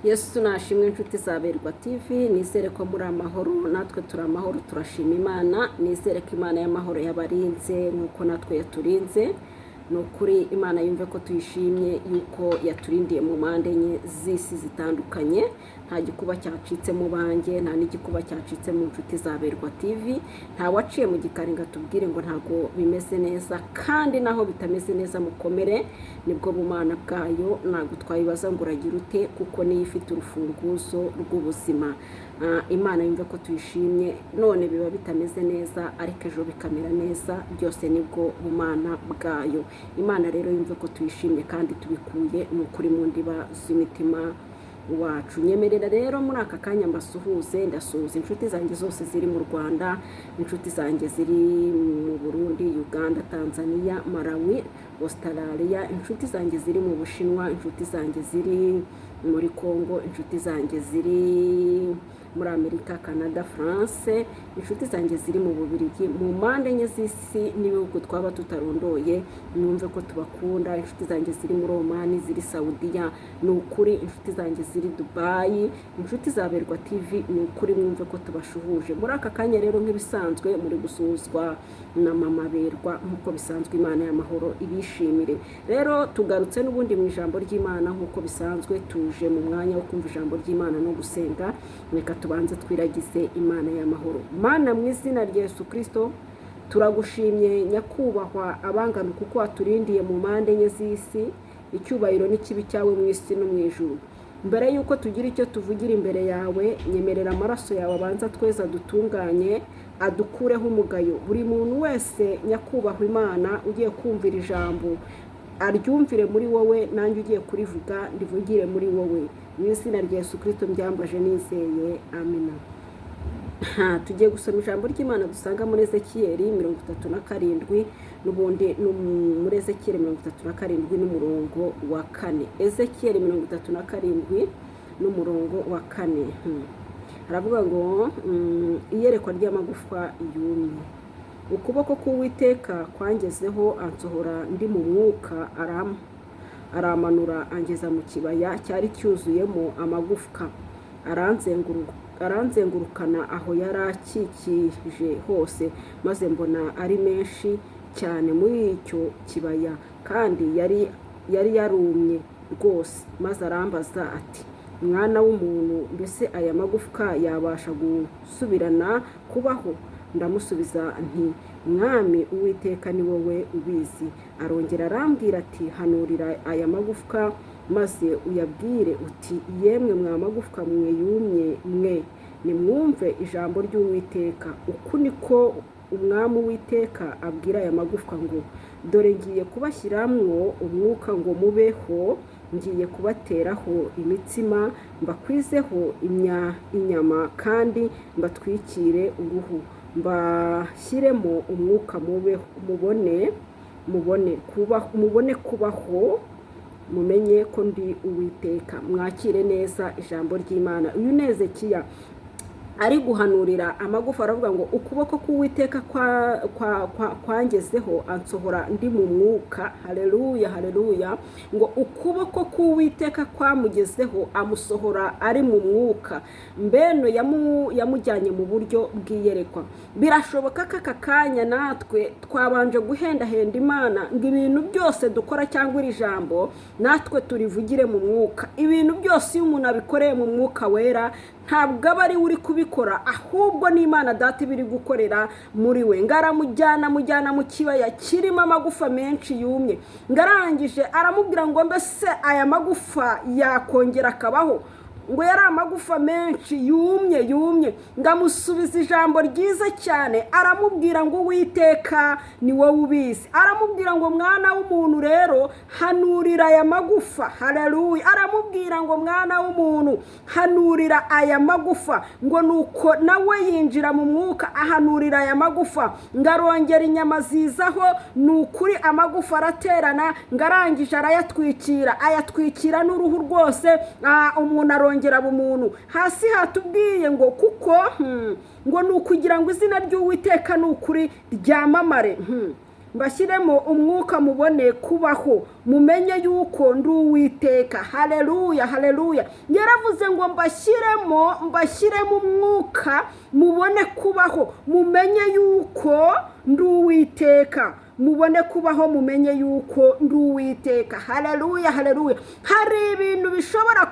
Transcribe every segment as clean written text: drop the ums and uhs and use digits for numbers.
Yesu nashimwe inshuti za Berwa TV, nizere ko muri amahoro, natwe turi amahoro, turashima Imana. Nizere ko Imana y'amahoro yabarinze nkuko natwe yaturinze. Nukuri Imana yumve ko tuyishimye yuko yaturindiye mu mpande enye z'isi zitandukanye. Nta gikuba cyacitse mu banjye, nta n'igikuba cyacitse mu nshuti za Berwa TV. Nta waciye mu gikari ngo atubwire ngo ntago bimeze neza, kandi naho bitameze neza mukomere, nibwo bumana bwayo. Ntago twayibaza ngo uragira ute, kuko niyo ifite urufunguzo rw'ubuzima. Imana yumve ko tuyishimye, none biba bitameze neza ariko ejo bikamera neza, byose nibwo bumana bwayo. Imana rero yumve ko tuyishimye kandi tubikuye n'ukuri mu ndiba z'imitima wacu. Nyemerera rero muri aka kanya mbasuhuze, ndasuhuza inshuti zanjye zose ziri mu Rwanda, inshuti zanjye ziri mu Burundi, Uganda, Tanzania, Malawi, Australia, inshuti zanjye ziri mu Bushinwa, inshuti zanjye ziri muri Congo, inshuti zanjye ziri muri Amerika, Canada, France, inshuti zanjye ziri mu Bubiligi, mu mpande enye z'isi n'ibihugu twaba tutarondoye, mwumve ko tubakunda. Inshuti zanjye ziri muri Oman, ziri Saudiya, ni ukuri. Inshuti zanjye ziri Dubai, inshuti za Berwa TV, ni ukuri mwumve ko tubashuhuje. Muri aka kanya rero nk'ibisanzwe muri gusuhuzwa na Mama Berwa, nk'uko bisanzwe. Imana y'amahoro ibishimire. Rero tugarutse n'ubundi mu ijambo ry'Imana nk'uko bisanzwe, tuje mu mwanya wo kumva ijambo ry'Imana no gusenga. Reka tubanze twiragize Imana y'amahoro. Mana, mu izina rya Yesu Kristo, turagushimye nyakubahwa abangana kuko waturindiye mu mpande enye z'isi. Icyubahiro n'ikibi cyawe mu isi no mu ijuru. Mbere yuko tugira icyo tuvugira imbere yawe, nyemerera amaraso yawe abanza tweza dutunganye, adukureho umugayo. Buri muntu wese nyakubahwa Imana ugiye kumvira ijambo, aryumvire muri wowe, nanjye ugiye kurivuga ndivugire muri wowe. Mu izina rya Yesu Kristo mbyambaje nizeye, amina. Tugiye gusoma ijambo ry'Imana dusanga muri Ezekiyeli 37, n'ubundi muri Ezekiyeli 37 n'umurongo wa 4. Ezekiyeli 37 n'umurongo wa 4. Haravuga ngo iyerekwa ry'amagufwa yumye. Ukuboko k'Uwiteka kwangezeho ansohora ndi mu mwuka, aramanura angeza mu kibaya cyari cyuzuyemo amagufwa, aranzengurukana aho yarakikije hose, maze mbona ari menshi cyane muri icyo kibaya, kandi yari yarumye rwose. Maze arambaza ati, mwana w'umuntu, mbese aya magufwa yabasha gusubirana kubaho? Ndamusubiza nti, mwami Uwiteka ni wowe ubizi. Arongera arambwira ati, hanurira aya magufwa maze uyabwire uti, yemwe mwa magufwa mwe yumye mwe, nimwumve ijambo ry'Uwiteka. Uku niko umwami Uwiteka abwira aya magufwa ngo, dore ngiye kubashyiramwo umwuka ngo mubeho, ngiye kubateraho imitsima, mbakwizeho inyama, kandi mbatwikire uruhu, mbashyiremo umwuka mubeho, mubone kubaho, mumenye ko ndi Uwiteka. Mwakire neza ijambo ry'Imana. Uyu ni Ezekiya ari guhanurira amagufa, aravuga ngo ukuboko k'Uwiteka kwangezeho ansohora ndi mu mwuka. Haleluya, haleluya. Ngo ukuboko k'Uwiteka kwamugezeho amusohora ari mu mwuka. Mbeno yamujyanye mu buryo bw'iyerekwa. Birashoboka ko aka kanya natwe twabanje guhendahenda Imana ngo ibintu byose dukora cyangwa iri jambo natwe turivugire mu mwuka. Ibintu byose iyo umuntu abikoreye mu mwuka wera, ntabwo aba ari uri kubikora, ahubwo ni Imana Data ibiri gukorera muri we. Ngaramujyana mu kibaya kirimo amagufa menshi yumye. Ngarangije aramubwira ngo, mbese aya magufa yakongera akabaho? Ngo yari amagufa menshi yumye. Ngamusubiza ijambo ryiza cyane, aramubwira ngo Uwiteka ni wowe ubizi. Aramubwira ngo, mwana w'umuntu rero, hanurira aya magufa. Haleluya. Aramubwira ngo, mwana w'umuntu, hanurira aya magufa. Ngo nuko nawe yinjira mu mwuka ahanurira aya magufa. Ngarongera inyama zizaho, nukuri amagufa araterana. Ngarangije ayatwikira n'uruhu rwose. Umuntu arongera bumuntu. Hasi hatubwiye ngo kuko ngo nukugira ngo izina ry'Uwiteka nukuri ryamamare. mbashyiremo umwuka mubone kubaho, mumenye yuko ndi Uwiteka. Haleluya, haleluya. Yaravuze ngo mbashyiremo umwuka mubone kubaho, mumenye yuko ndi Uwiteka. Mubone kubaho, mumenye yuko ndi Uwiteka. Haleluya, haleluya. Hari ibintu bishobora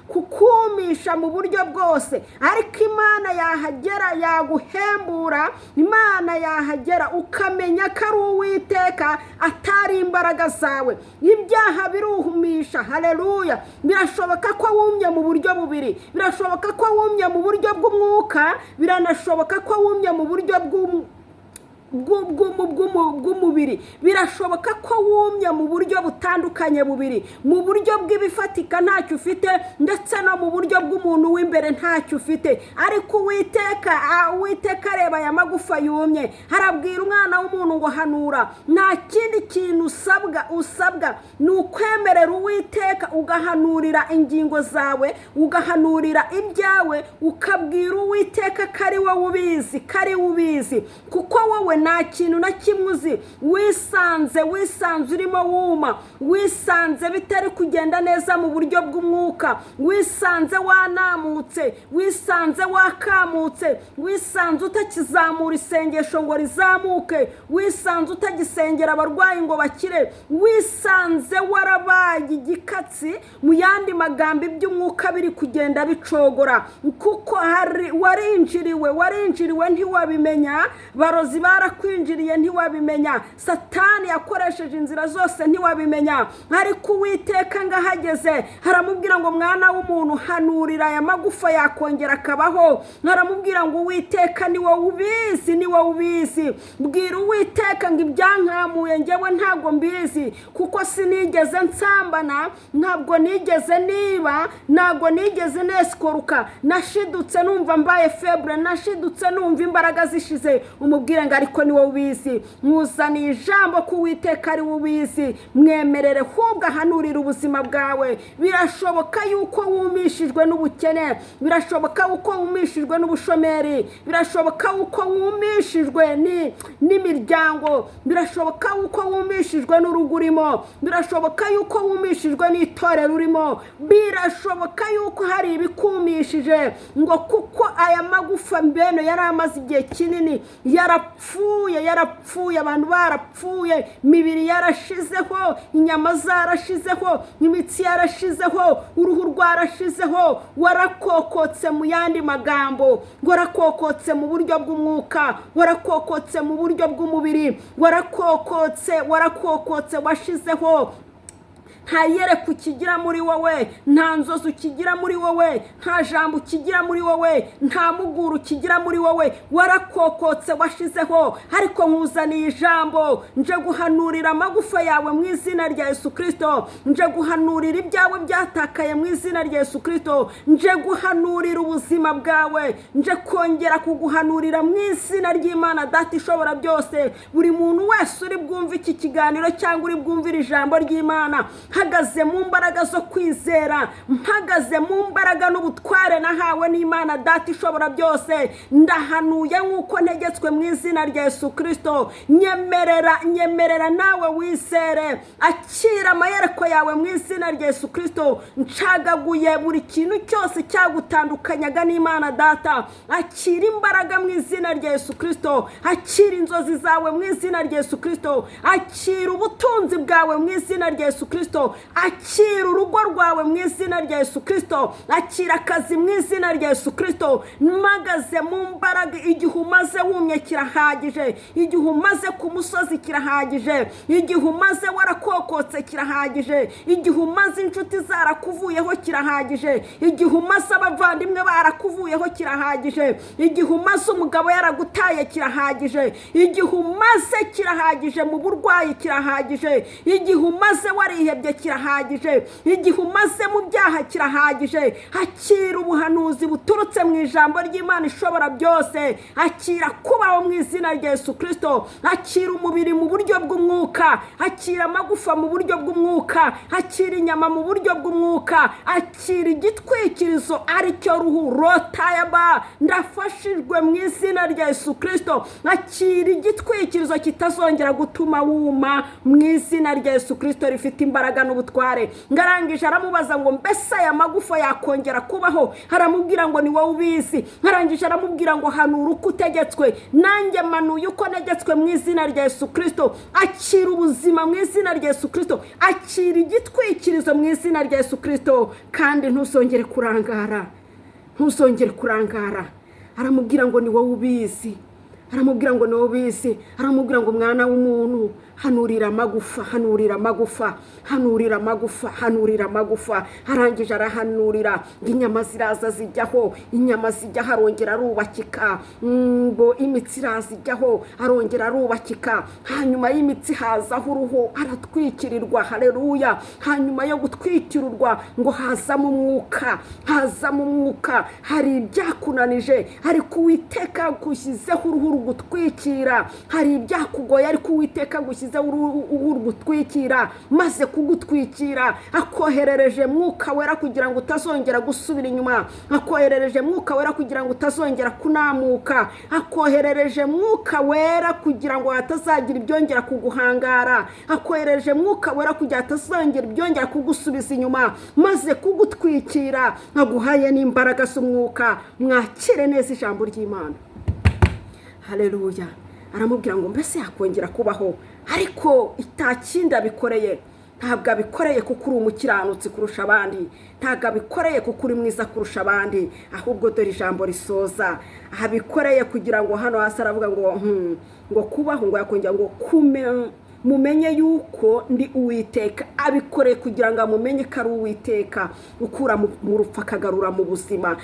kukumisha mu buryo bwose, ariko Imana yahagera yaguhembura. Imana yahagera ukamenya ko ari Uwiteka, atari imbaraga zawe. Ibyaha biruhumisha. Haleluya. Birashoboka ko wumye mu buryo bubiri, birashoboka ko wumye mu buryo bw'umwuka, biranashoboka ko wumye mu buryo bw'umubiri. Birashoboka ko wumye mu buryo butandukanye bubiri, mu buryo bw'ibifatika ntacyo ufite, ndetse no mu buryo bw'umuntu w'imbere ntacyo ufite. Ariko Uwiteka areba aya magufa yumye, harabwira umwana w'umuntu ngo hanura. Nta kindi kintu usabwa ni ukwemerera Uwiteka, ugahanurira ingingo zawe, ugahanurira ibyawe, ukabwira Uwiteka ko ari wowe ubizi, kuko wowe nta kintu na kimwe uzi. Wisanze urimo wuma, wisanze bitari kugenda neza mu buryo bw'umwuka, wisanze wanamutse, wisanze wakamutse, wisanze utakizamura isengesho ngo rizamuke, wisanze utagisengera abarwayi ngo bakire, wisanze warabaye igikatsi. Mu yandi magambo iby'umwuka biri kugenda bicogora, kuko warinjiriwe ntiwabimenya, barozi barakwinjiriye ntiwabimenya, Satani yakoresheje inzira zose ntiwabimenya. Ariko Uwiteka ngahageze, haramubwira ngo mwana w'umuntu hanurira aya magufa yakongera akabaho. Haramubwira ngo Uwiteka ni wowe ubizi. Bwira Uwiteka ngo ibyankamuye njyewe ntabwo mbizi, kuko sinigeze nsambana, ntabwo nigeze niba, ntabwo nigeze nesikoruka. Nashidutse numva mbaye febre, nashidutse numva imbaraga zishize. Umubwire ngo ariko ni wowe ubizi. Muzaniye ijambo ko Uwiteka ari wowe ubizi. Mwemerere hubwo ahanurira ubuzima bwawe. Birashoboka yuko wumishijwe n'ubukene, birashoboka yuko wumishijwe n'ubushomeri, birashoboka yuko wumishijwe n'imiryango, birashoboka yuko wumishijwe n'urugurimo, birashoboka yuko wumishijwe n'itorero urimo, birashoboka yuko hari ibikumishije, ngo kuko aya magufa mbeno yari amaze igihe kinini yarapfuye, abantu barapfuye, imibiri yarashizeho, inyama zarashizeho, imitsi yarashizeho, uruhu rwarashizeho. Warakokotse, mu yandi magambo warakokotse mu buryo bw'umwuka, warakokotse mu buryo bw'umubiri, warakokotse, washizeho. Nta yereko ukigira muri wowe, nta nzozi ukigira muri wowe, nta jambo ukigira muri wowe, nta muguru ukigira muri wowe. Warakokotse, washizeho. Ariko nkuzaniye ijambo, nje guhanurira amagufa yawe mu izina rya Yesu Kristo, nje guhanurira ibyawe byatakaye mu izina rya Yesu Kristo, nje guhanurira ubuzima bwawe, nje kongera kuguhanurira mu izina ry'Imana Data ishobora byose. Buri muntu wese uri bwumve iki kiganiro cyangwa uri bwumvira ijambo ry'Imana, mpagaze mu mbaraga zo kwizera, mpagaze mu mbaraga n'ubutware nahawe n'Imana Data ishobora byose. Ndahanuye nk'uko ntegetswe mu izina rya Yesu Kristo. Nyemerera nawe wizere, akira amayereko yawe mu izina rya Yesu Kristo. Ncagaguye buri kintu cyose cyagutandukanyaga n'Imana Data. Akira imbaraga mu izina rya Yesu Kristo, akira inzozi zawe mu izina rya Yesu Kristo, akira ubutunzi bwawe mu izina rya Yesu Kristo, akira urugo rwawe mu izina rya Yesu Kristo, akira akazi mu izina rya Yesu Kristo. Mpagaze mu mbaraga. Igihe umaze wumye kirahagije, igihe umaze ku musozi kirahagije, igihe umaze warakokotse kirahagije, igihe umaze inshuti zarakuvuyeho kirahagije, igihe umaze abavandimwe barakuvuyeho kirahagije, igihe umaze umugabo yaragutaye kirahagije, igihe umaze kirahagije, mu burwayi kirahagije, igihe umaze warihebye kirahagije, igihe umaze mu byaha kirahagije. Akira ubuhanuzi buturutse mu ijambo ry'Imana ishobora byose. Akira kubaho mu izina rya Yesu Kristo. Akira umubiri mu buryo bw'umwuka, akira amagufa mu buryo bw'umwuka, akira inyama mu buryo bw'umwuka, akira igitwikirizo aricyo ruhu rotayaba. Ndafashijwe mu izina rya Yesu Kristo. Akira igitwikirizo kitazongera gutuma wuma mu izina rya Yesu Kristo rifite imbaraga n'ubutware. Ngarangije aramubaza ngo mbese aya magufa yakongera kubaho? Aramubwira ngo ni wowe ubizi. Ngarangije aramubwira ngo hanura uko utegetswe, nanjye manuye uko negetswe mu izina rya Yesu Kristo. Akira ubuzima mu izina rya Yesu Kristo. Akira igitwikirizo mu izina rya Yesu Kristo, kandi ntuzongere kurangara, ntuzongere kurangara. Aramubwira ngo ni wowe ubizi, aramubwira ngo ni wowe ubizi. Aramubwira ngo mwana w'umuntu, hanurira amagufa, hanurira amagufa, hanurira amagufa, hanurira amagufa. Arangije arahanurira, inyama ziraza zijyaho, inyama zijya arongera arubakika, ngo imitsi iraza ijyaho arongera arubakika. Hanyuma y'imitsi hazaho uruhu aratwikirirwa. Haleluya. Hanyuma yo gutwikirirwa ngo hazamo umwuka, hazamo umwuka. Hari ibyakunanije ariko Uwiteka gushyizeho uruhu rugutwikira, hari ibyakugoye ariko Uwiteka gushyizeho uruhu rugutwikira, maze kugutwikira akoherereje mwuka wera kugira ngo utazongera gusubira inyuma, akoherereje mwuka wera kugira ngo utazongera kunamuka, akoherereje mwuka wera kugira ngo hatazagira ibyongera kuguhangara, akoherereje mwuka wera kugira ngo hatazagira ibyongera kugusubiza inyuma, maze kugutwikira. Aguhaye n'imbaraga z'umwuka. Mwakire neza ijambo ry'Imana. Haleluya. Aramubwira ngo mbese yakongera kubaho? Ariko itakindi abikoreye. Ntabwo abikoreye kuko uri umukiranutsi kurusha abandi, ntabwo abikoreye kuko uri mwiza kurusha abandi, ahubwo dore ijambo risoza. Abikoreye kugira ngo hano hasi aravuga ngo kubaho, ngo yakongera ngo mumenye yuko ndi Uwiteka. Abikoreye kugira ngo amumenye ko ari Uwiteka ukura mu rupfu akagarura mu buzima.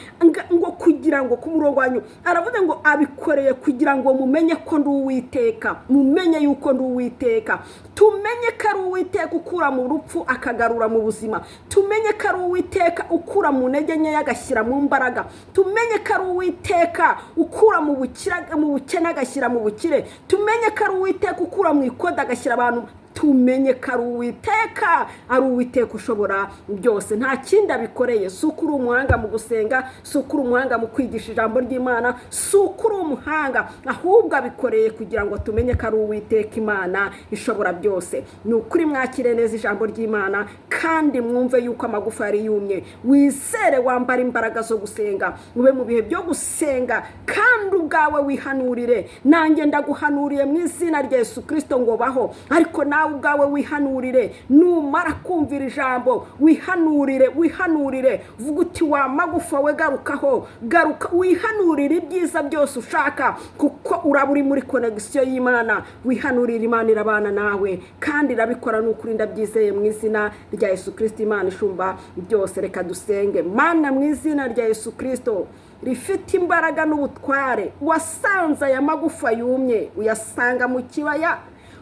Ngo kugira ngo ku murongo wanyu aravuga ngo abikoreye kugira ngo mumenye ko ndi Uwiteka, mumenye yuko ndi Uwiteka. Tumenye ko ari Uwiteka ukura mu rupfu akagarura mu buzima. Tumenye ko ari Uwiteka ukura mu ntege nke agashyira mu mbaraga. Tumenye ko ari Uwiteka ukura mu bukene agashyira mu bukire. Tumenye ko ari Uwiteka ukura mu ikoda agashyira abantu. Tumenye ko ari Uwiteka, ari Uwiteka ushobora byose. Nta kindi abikoreye. Si uko uri umuhanga mu gusenga, si uko uri umuhanga mu kwigisha ijambo ry'Imana, si uko uri umuhanga, ahubwo abikoreye kugira ngo tumenye ko ari Uwiteka Imana ishobora byose. Ni ukuri mwakire neza ijambo ry'Imana kandi mwumve yuko amagufa yari yumye. Wizere, wambara imbaraga zo gusenga, ube mu bihe byo gusenga kandi ubwawe wihanurire. Nanjye ndaguhanuriye mu izina rya Yesu Kristo ngo baho, ariko nawe ubwawe wihanurire. Numara kumvira ijambo wihanurire, vuga uti wa magufa we garukaho, garuka wihanurire ibyiza byose ushaka, kuko uraba uri muri connection y'Imana. Wihanurire, Imana irabana nawe kandi irabikora. N'ukuri ndabyizeye mu izina rya Yesu Kristo, Imana ishumba byose. Reka dusenge. Mana, mu izina rya Yesu Kristo rifite imbaraga n'ubutware, wasanze aya magufa yumye uyasanga mu kibaya.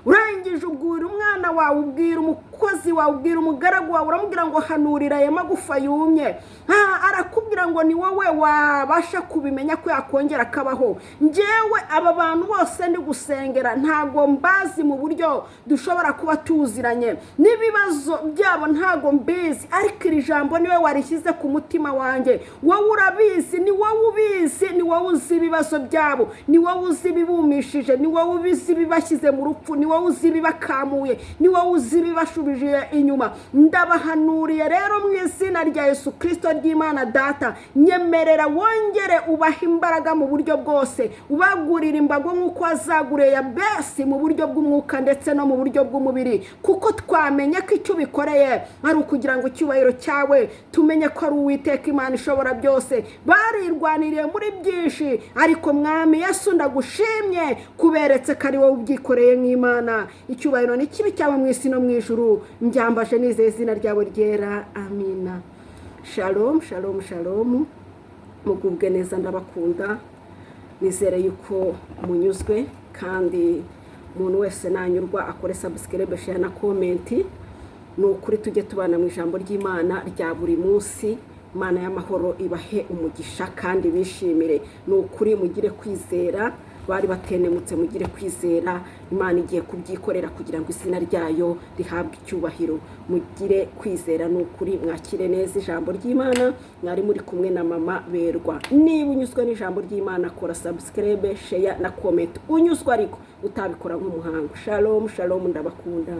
Urangije ubwira umwana wawe, ubwira umukozi wawe, ubwira umugaragu wawe, uramubwira ngo hanurira aya magufa yumye. Arakubwira ngo ni wowe wabasha kubimenya ko yakongera akabaho. Njyewe aba bantu bose ndi gusengera ntago mbazi mu buryo dushobora kuba tuziranye, n'ibibazo byabo ntago mbizi, ariko iri jambo niwe warishyize ku mutima wanjye. Wowe urabizi, ni wowe ubizi, ni wowe uzi ibibazo byabo, ni wowe uzi ibibumishije, ni wowe ubizi ibibashyize mu rupfu, ni wowe uzi ibibakamuye, ni wowe uzi ibibashubije inyuma. Ndabahanuriye rero mu izina rya Yesu Kristo ry'Imana Data, nyemerera wongere ubaha imbaraga mu buryo bwose, ubagurira imbago nk'uko wazaguriye Yabesi mu buryo bw'umwuka ndetse no mu buryo bw'umubiri, kuko twamenye ko icyo ubikoreye ari ukugira ngo icyubahiro cyawe tumenye ko ari Uwiteka Imana ishobora byose. Barirwaniriye muri byinshi, ariko Mwami Yesu ndagushimye kuberetse ko ari wowe ubyikoreye nk'Imana. Icyubahiro ni kibi cyawe mu isi no mu ijuru. Mbyambaje nizeye izina ryawe ryera. Amina. Shalom, shalom, shalom. Mugubwe neza, ndabakunda. Nizere yuko munyuzwe kandi umuntu wese nanyurwa akore subscribe, share na comment. ni ukuri tujye tubana mu ijambo ry'Imana rya buri munsi. Imana y'amahoro ibahe umugisha kandi bishimire. Ni ukuri mugire kwizera, bari batenemutse mugire kwizera. Imana igiye kubyikorera kugira ngo izina ryayo rihabwe icyubahiro. Mugire kwizera, ni ukuri mwakire neza ijambo ry'Imana. Mwari muri kumwe na mama Berwa. Niba unyuzwe n'ijambo ry'Imana, kora subscribe, share na comment. Unyuzwe ariko utabikora nk'umuhango. Shalom shalom, ndabakunda.